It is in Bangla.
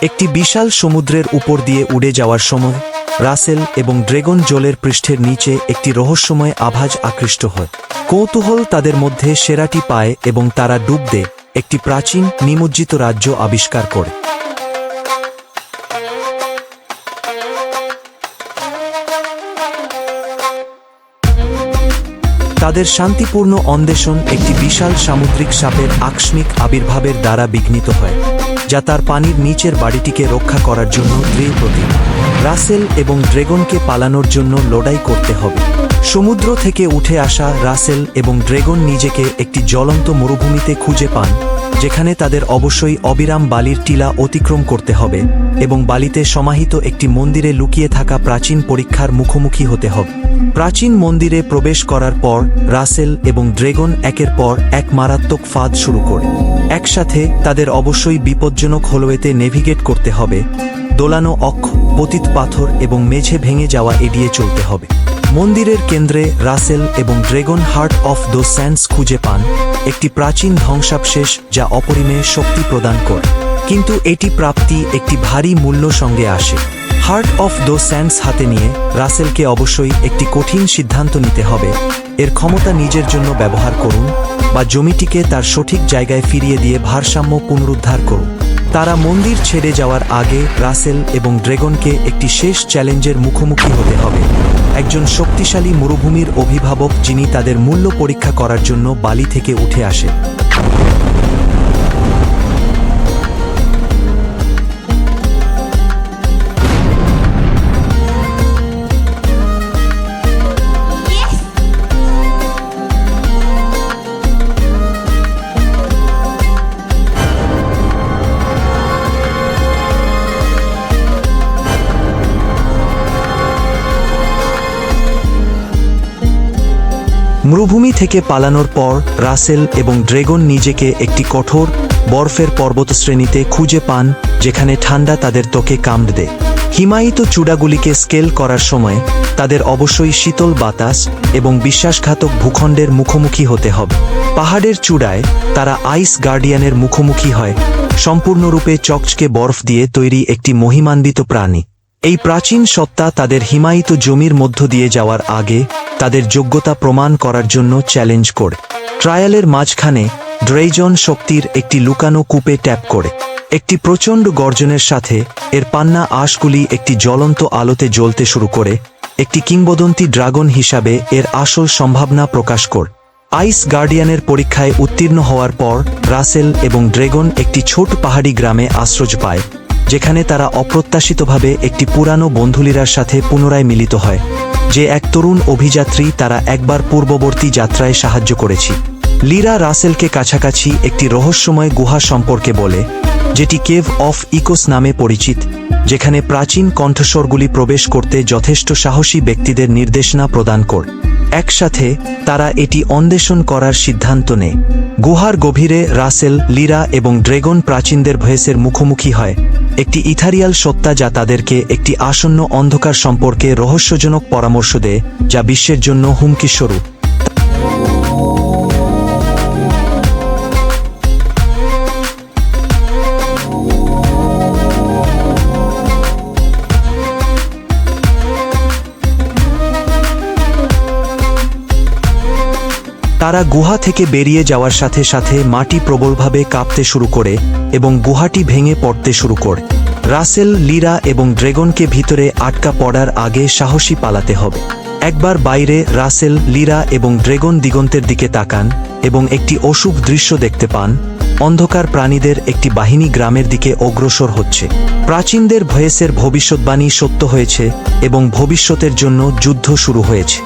একটি বিশাল সমুদ্রের উপর দিয়ে উড়ে যাওয়ার সময় রাসেল এবং ড্রেগন জলের পৃষ্ঠের নিচে একটি রহস্যময় আভাস আকৃষ্ট হয়। কৌতূহল তাদের মধ্যে সেরাটি পায় এবং তারা ডুব দিয়ে একটি প্রাচীন নিমজ্জিত রাজ্য আবিষ্কার করে। তাদের শান্তিপূর্ণ অন্বেষণ একটি বিশাল সামুদ্রিক সাপের আকস্মিক আবির্ভাবের দ্বারা বিঘ্নিত হয়, যা তার পানির নিচের বাড়িটিকে রক্ষা করার জন্য দৃঢ়প্রতিজ্ঞ। রাসেল এবং ড্রেগনকে পালানোর জন্য লড়াই করতে হবে। সমুদ্র থেকে উঠে আসা রাসেল এবং ড্রেগন নিজেকে একটি জ্বলন্ত মরুভূমিতে খুঁজে পান, যেখানে তাদের অবশ্যই অবিরাম বালির টিলা অতিক্রম করতে হবে এবং বালিতে সমাহিত একটি মন্দিরে লুকিয়ে থাকা প্রাচীন পরীক্ষার মুখোমুখি হতে হবে। প্রাচীন মন্দিরে প্রবেশ করার পর রাসেল এবং ড্রেগন একের পর এক মারাত্মক ফাঁদ শুরু করে। একসাথে তাদের অবশ্যই বিপজ্জনক হলওয়েতে নেভিগেট করতে হবে, দোলানো অক্ষ, পতিত পাথর এবং মেঝে ভেঙে যাওয়া এড়িয়ে চলতে হবে। মন্দিরের কেন্দ্রে রাসেল এবং ড্রেগন হার্ট অফ দ্য স্যান্ডস খুঁজে পান, একটি প্রাচীন ধ্বংসাবশেষ যা অপরিমেয় শক্তি প্রদান করে, কিন্তু এটি প্রাপ্তি একটি ভারী মূল্য সঙ্গে আসে। হার্ট অফ দ্য স্যান্ডস হাতে নিয়ে রাসেলকে অবশ্যই একটি কঠিন সিদ্ধান্ত নিতে হবে। এর ক্ষমতা নিজের জন্য ব্যবহার করুন বা জমিটিকে তার সঠিক জায়গায় ফিরিয়ে দিয়ে ভারসাম্য পুনরুদ্ধার করুন। তারা মন্দির ছেড়ে যাওয়ার আগে রাসেল এবং ড্রেগনকে একটি শেষ চ্যালেঞ্জের মুখোমুখি হতে হবে, একজন শক্তিশালী মরুভূমির অভিভাবক যিনি তাদের মূল্য পরীক্ষা করার জন্য বালি থেকে উঠে আসে। মরুভূমি থেকে পালানোর পর রাসেল এবং ড্রেগন নিজেকে একটি কঠোর বরফের পর্বতশ্রেণীতে খুঁজে পান, যেখানে ঠান্ডা তাদের ত্বকে কামড় দেয়। হিমায়িত চূড়াগুলিকে স্কেল করার সময় তাদের অবশ্যই শীতল বাতাস এবং বিশ্বাসঘাতক ভূখণ্ডের মুখোমুখি হতে হবে। পাহাড়ের চূড়ায় তারা আইস গার্ডিয়ানের মুখোমুখি হয়, সম্পূর্ণরূপে চকচকে বরফ দিয়ে তৈরি একটি মহিমান্বিত প্রাণী। এই প্রাচীন সত্তা তাদের হিমায়িত জমির মধ্য দিয়ে যাওয়ার আগে তাদের যোগ্যতা প্রমাণ করার জন্য চ্যালেঞ্জ করে। ট্রায়ালের মাঝখানে ড্রেগন শক্তির একটি লুকানো কূপে ট্যাপ করে। একটি প্রচণ্ড গর্জনের সাথে এর পান্না আঁশগুলি একটি জ্বলন্ত আলোতে জ্বলতে শুরু করে, একটি কিংবদন্তি ড্রাগন হিসাবে এর আসল সম্ভাবনা প্রকাশ করে। আইস গার্ডিয়ানের পরীক্ষায় উত্তীর্ণ হওয়ার পর রাসেল এবং ড্রেগন একটি ছোট পাহাড়ি গ্রামে আশ্রয় পায়, যেখানে তারা অপ্রত্যাশিতভাবে একটি পুরানো বন্ধুলিরার সাথে পুনরায় মিলিত হয়, যে এক তরুণ অভিযাত্রী তারা একবার পূর্ববর্তী যাত্রায় সাহায্য করেছি। লিরা রাসেলকে কাছাকাছি একটি রহস্যময় গুহা সম্পর্কে বলে, যেটি কেভ অফ ইকোস নামে পরিচিত, যেখানে প্রাচীন কণ্ঠস্বরগুলি প্রবেশ করতে যথেষ্ট সাহসী ব্যক্তিদের নির্দেশনা প্রদান করে। একসাথে তারা এটি অন্বেষণ করার সিদ্ধান্ত নেয়। গুহার গভীরে রাসেল, লিরা এবং ড্রেগন প্রাচীনদের ভয়েসের মুখোমুখি হয়, একটি ইথারিয়াল সত্তা যা তাদেরকে একটি আসন্ন অন্ধকার সম্পর্কে রহস্যজনক পরামর্শ দেয়, যা বিশ্বের জন্য হুমকিস্বরূপ। তারা গুহা থেকে বেরিয়ে যাওয়ার সাথে সাথে মাটি প্রবলভাবে কাঁপতে শুরু করে এবং গুহাটি ভেঙে পড়তে শুরু করে। রাসেল, লিরা এবং ড্রেগনকে ভিতরে আটকা পড়ার আগে সাহসী পালাতে হবে। একবার বাইরে রাসেল, লিরা এবং ড্রেগন দিগন্তের দিকে তাকান এবং একটি অশুভ দৃশ্য দেখতে পান। অন্ধকার প্রাণীদের একটি বাহিনী গ্রামের দিকে অগ্রসর হচ্ছে। প্রাচীনদের ভয়েসের ভবিষ্যৎবাণী সত্য হয়েছে এবং ভবিষ্যতের জন্য যুদ্ধ শুরু হয়েছে।